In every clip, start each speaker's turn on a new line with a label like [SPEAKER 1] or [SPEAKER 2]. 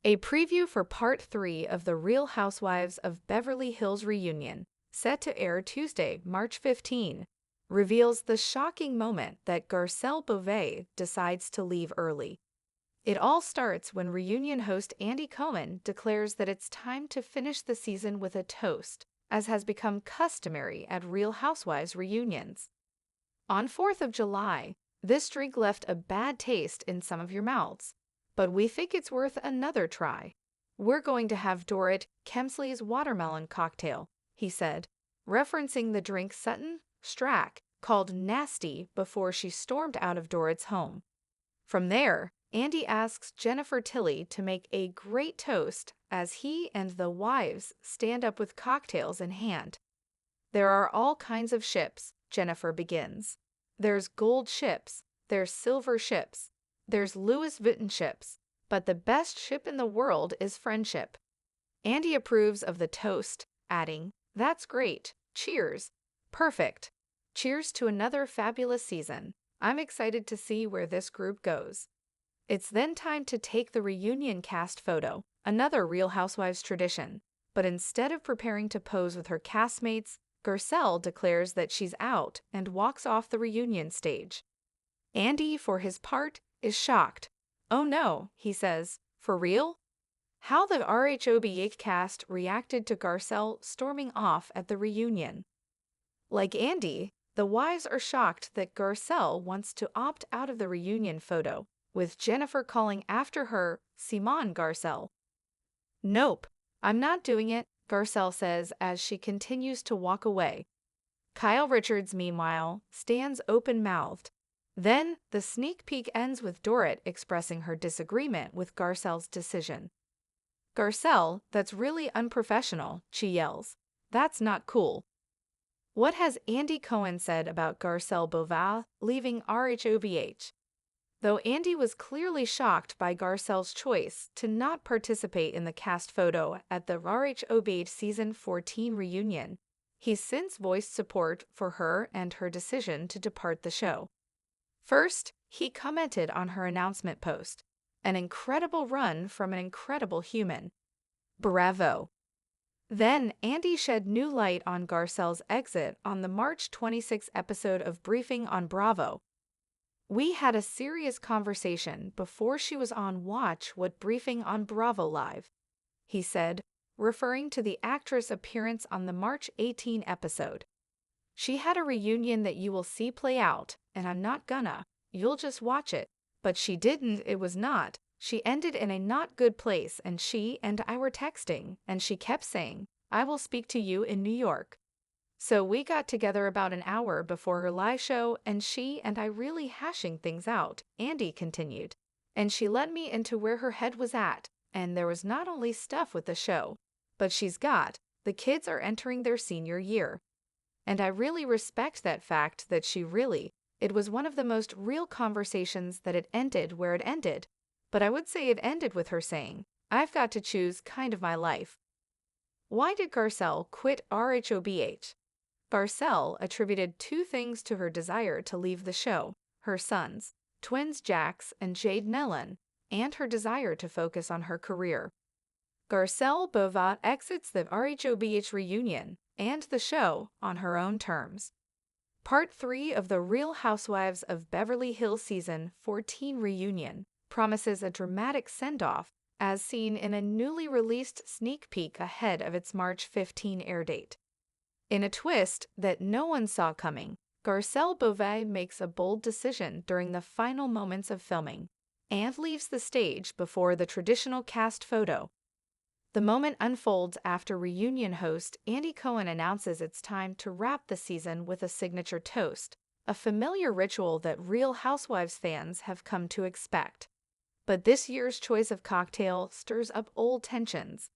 [SPEAKER 1] A preview for Part 3 of The Real Housewives of Beverly Hills reunion, set to air Tuesday, March 15, reveals the shocking moment that Garcelle Beauvais decides to leave early. It all starts when reunion host Andy Cohen declares that it's time to finish the season with a toast, as has become customary at Real Housewives reunions. On 4th of July, this drink left a bad taste in some of your mouths, but we think it's worth another try. We're going to have Dorit Kemsley's watermelon cocktail, he said, referencing the drink Sutton Strack called Nasty before she stormed out of Dorit's home. From there, Andy asks Jennifer Tilly to make a great toast as he and the wives stand up with cocktails in hand. There are all kinds of ships, Jennifer begins. There's gold ships, there's silver ships, there's Louis Vuitton ships, but the best ship in the world is friendship. Andy approves of the toast, adding, "That's great. Cheers. Perfect. Cheers to another fabulous season. I'm excited to see where this group goes." It's then time to take the reunion cast photo, another Real Housewives tradition. But instead of preparing to pose with her castmates, Garcelle declares that she's out and walks off the reunion stage. Andy, for his part, is shocked. "Oh no," he says, "for real?" How the rhobh cast reacted to Garcelle storming off at the reunion. Like Andy, the wives are shocked that Garcelle wants to opt out of the reunion photo, with Jennifer calling after her Simon Garcelle. "Nope, I'm not doing it," Garcelle says as she continues to walk away. Kyle Richards, meanwhile, stands open-mouthed. Then, the sneak peek ends with Dorit expressing her disagreement with Garcelle's decision. "Garcelle, that's really unprofessional," she yells. "That's not cool." What has Andy Cohen said about Garcelle Beauvais leaving rhobh? Though Andy was clearly shocked by Garcelle's choice to not participate in the cast photo at the rhobh Season 14 reunion, he's since voiced support for her and her decision to depart the show. First, he commented on her announcement post, "An incredible run from an incredible human. Bravo." Then Andy shed new light on Garcelle's exit on the March 26 episode of Briefing on Bravo. "We had a serious conversation before she was on Watch What Briefing on Bravo Live," he said, referring to the actress' appearance on the March 18 episode. "She had a reunion that you will see play out, and I'm not gonna. You'll just watch it. But she didn't, it was not. She ended in a not good place, and she and I were texting, and she kept saying, 'I will speak to you in New York.' So we got together about an hour before her live show, and she and I really hashing things out," Andy continued. "And she let me into where her head was at, and there was not only stuff with the show, but the kids are entering their senior year. And I really respect that fact that it was one of the most real conversations that it ended where it ended. But I would say it ended with her saying, 'I've got to choose kind of my life.'" Why did Garcelle quit rhobh? Garcelle attributed two things to her desire to leave the show: her sons, twins Jax and Jade Nellon, and her desire to focus on her career. Garcelle Beauvais exits the rhobh reunion and the show on her own terms. Part 3 of the Real Housewives of Beverly Hills Season 14 reunion promises a dramatic send-off, as seen in a newly released sneak peek ahead of its March 15 air date. In a twist that no one saw coming, Garcelle Beauvais makes a bold decision during the final moments of filming and leaves the stage before the traditional cast photo. The moment unfolds after reunion host Andy Cohen announces it's time to wrap the season with a signature toast, a familiar ritual that Real Housewives fans have come to expect. But this year's choice of cocktail stirs up old tensions.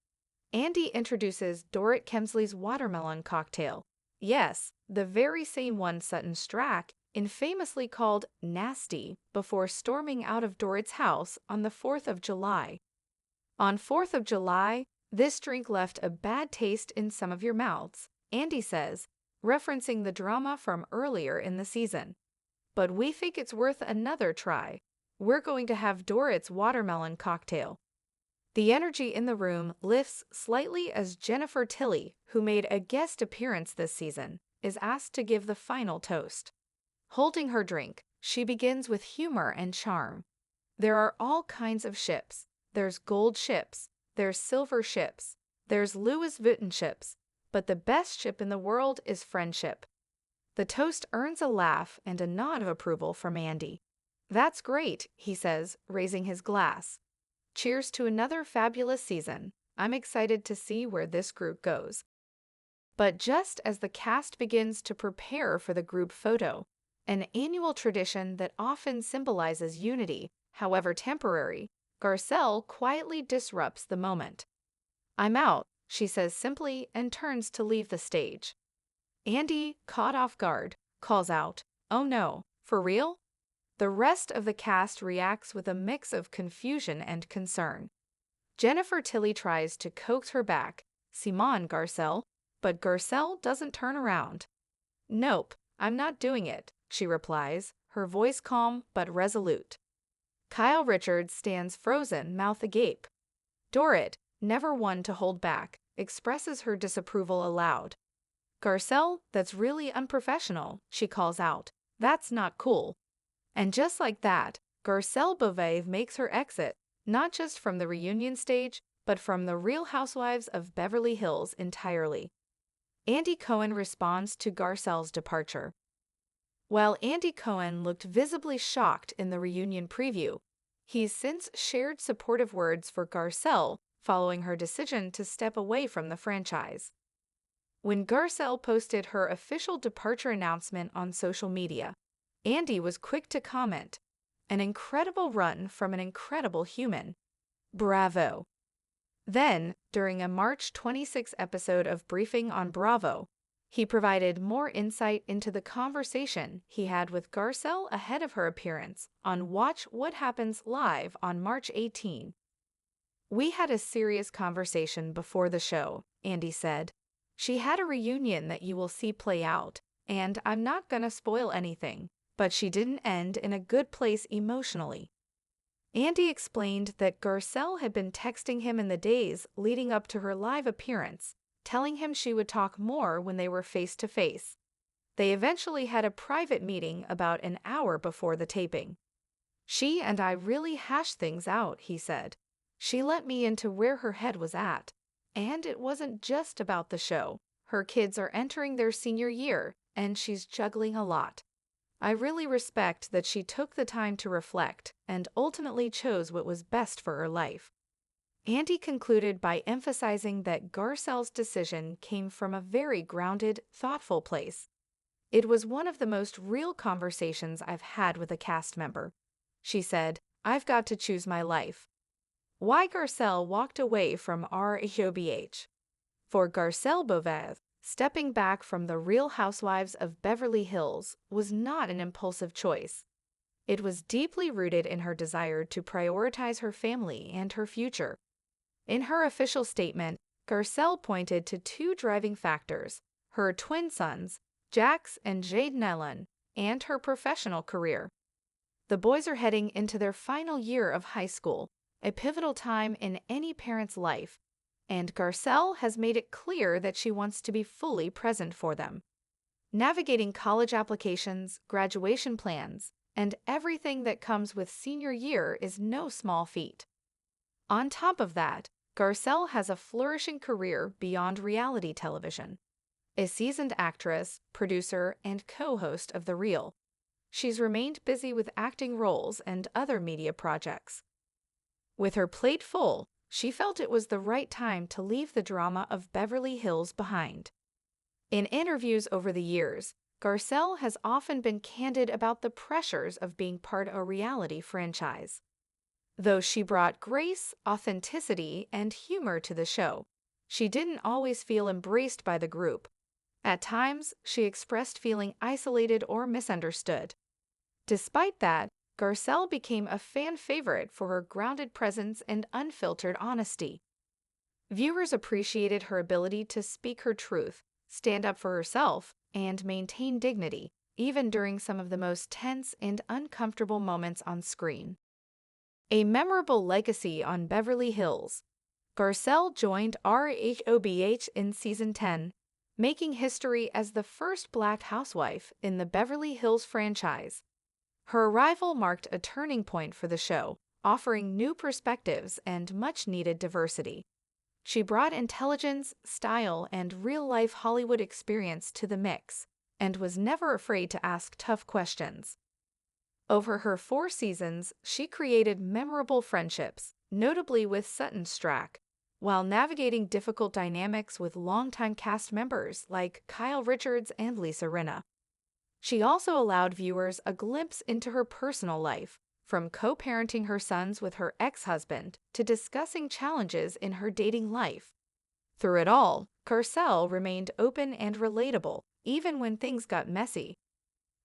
[SPEAKER 1] Andy introduces Dorit Kemsley's watermelon cocktail. Yes, the very same one Sutton Strack infamously called Nasty before storming out of Dorit's house on the 4th of July. On 4th of July, this drink left a bad taste in some of your mouths, Andy says, referencing the drama from earlier in the season. But we think it's worth another try. We're going to have Dorit's watermelon cocktail. The energy in the room lifts slightly as Jennifer Tilly, who made a guest appearance this season, is asked to give the final toast. Holding her drink, she begins with humor and charm. There are all kinds of ships. There's gold ships, there's silver ships, there's Louis Vuitton ships, but the best ship in the world is friendship. The toast earns a laugh and a nod of approval from Andy. That's great, he says, raising his glass. Cheers to another fabulous season. I'm excited to see where this group goes. But just as the cast begins to prepare for the group photo, an annual tradition that often symbolizes unity, however temporary, Garcelle quietly disrupts the moment. I'm out, she says simply and turns to leave the stage. Andy, caught off guard, calls out, "Oh no, for real?" The rest of the cast reacts with a mix of confusion and concern. Jennifer Tilly tries to coax her back, "Simon, Garcelle," but Garcelle doesn't turn around. "Nope, I'm not doing it," she replies, her voice calm but resolute. Kyle Richards stands frozen, mouth agape. Dorrit, never one to hold back, expresses her disapproval aloud. "Garcelle, that's really unprofessional," she calls out. "That's not cool." And just like that, Garcelle Beauvais makes her exit, not just from the reunion stage, but from the Real Housewives of Beverly Hills entirely. Andy Cohen responds to Garcelle's departure. While Andy Cohen looked visibly shocked in the reunion preview, he's since shared supportive words for Garcelle following her decision to step away from the franchise. When Garcelle posted her official departure announcement on social media, Andy was quick to comment, "An incredible run from an incredible human. Bravo." Then, during a March 26 episode of Briefing on Bravo, he provided more insight into the conversation he had with Garcelle ahead of her appearance on Watch What Happens Live on March 18. "We had a serious conversation before the show," Andy said. "She had a reunion that you will see play out, and I'm not gonna spoil anything, but she didn't end in a good place emotionally." Andy explained that Garcelle had been texting him in the days leading up to her live appearance, telling him she would talk more when they were face to face. They eventually had a private meeting about an hour before the taping. "She and I really hashed things out," he said. "She let me into where her head was at. And it wasn't just about the show. Her kids are entering their senior year, and she's juggling a lot. I really respect that she took the time to reflect and ultimately chose what was best for her life." Andy concluded by emphasizing that Garcelle's decision came from a very grounded, thoughtful place. "It was one of the most real conversations I've had with a cast member," she said. "I've got to choose my life." Why Garcelle walked away from rhobh. For Garcelle Beauvais, stepping back from the Real Housewives of Beverly Hills was not an impulsive choice. It was deeply rooted in her desire to prioritize her family and her future. In her official statement, Garcelle pointed to two driving factors: her twin sons, Jax and Jade-Nelon, and her professional career. The boys are heading into their final year of high school, a pivotal time in any parent's life, and Garcelle has made it clear that she wants to be fully present for them. Navigating college applications, graduation plans, and everything that comes with senior year is no small feat. On top of that, Garcelle has a flourishing career beyond reality television. A seasoned actress, producer, and co-host of The Real, she's remained busy with acting roles and other media projects. With her plate full, she felt it was the right time to leave the drama of Beverly Hills behind. In interviews over the years, Garcelle has often been candid about the pressures of being part of a reality franchise. Though she brought grace, authenticity, and humor to the show, she didn't always feel embraced by the group. At times, she expressed feeling isolated or misunderstood. Despite that, Garcelle became a fan favorite for her grounded presence and unfiltered honesty. Viewers appreciated her ability to speak her truth, stand up for herself, and maintain dignity, even during some of the most tense and uncomfortable moments on screen. A memorable legacy on Beverly Hills. Garcelle joined rhobh in season 10, making history as the first Black housewife in the Beverly Hills franchise. Her arrival marked a turning point for the show, offering new perspectives and much-needed diversity. She brought intelligence, style, and real-life Hollywood experience to the mix, and was never afraid to ask tough questions. Over her 4 seasons, she created memorable friendships, notably with Sutton Stracke, while navigating difficult dynamics with longtime cast members like Kyle Richards and Lisa Rinna. She also allowed viewers a glimpse into her personal life, from co-parenting her sons with her ex-husband to discussing challenges in her dating life. Through it all, Garcelle remained open and relatable, even when things got messy.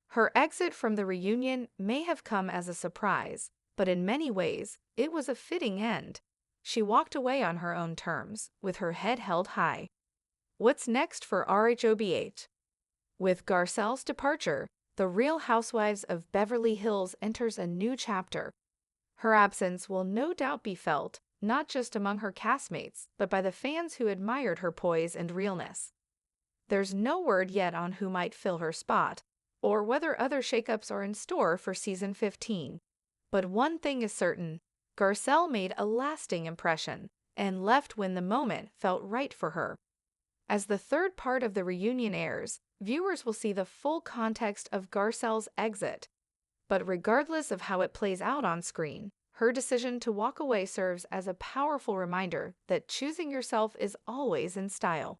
[SPEAKER 1] Her exit from the reunion may have come as a surprise, but in many ways, it was a fitting end. She walked away on her own terms, with her head held high. What's next for rhobh? With Garcelle's departure, the Real Housewives of Beverly Hills enters a new chapter. Her absence will no doubt be felt, not just among her castmates, but by the fans who admired her poise and realness. There's no word yet on who might fill her spot, or whether other shakeups are in store for season 15. But one thing is certain, Garcelle made a lasting impression and left when the moment felt right for her. As the third part of the reunion airs, viewers will see the full context of Garcelle's exit. But regardless of how it plays out on screen, her decision to walk away serves as a powerful reminder that choosing yourself is always in style.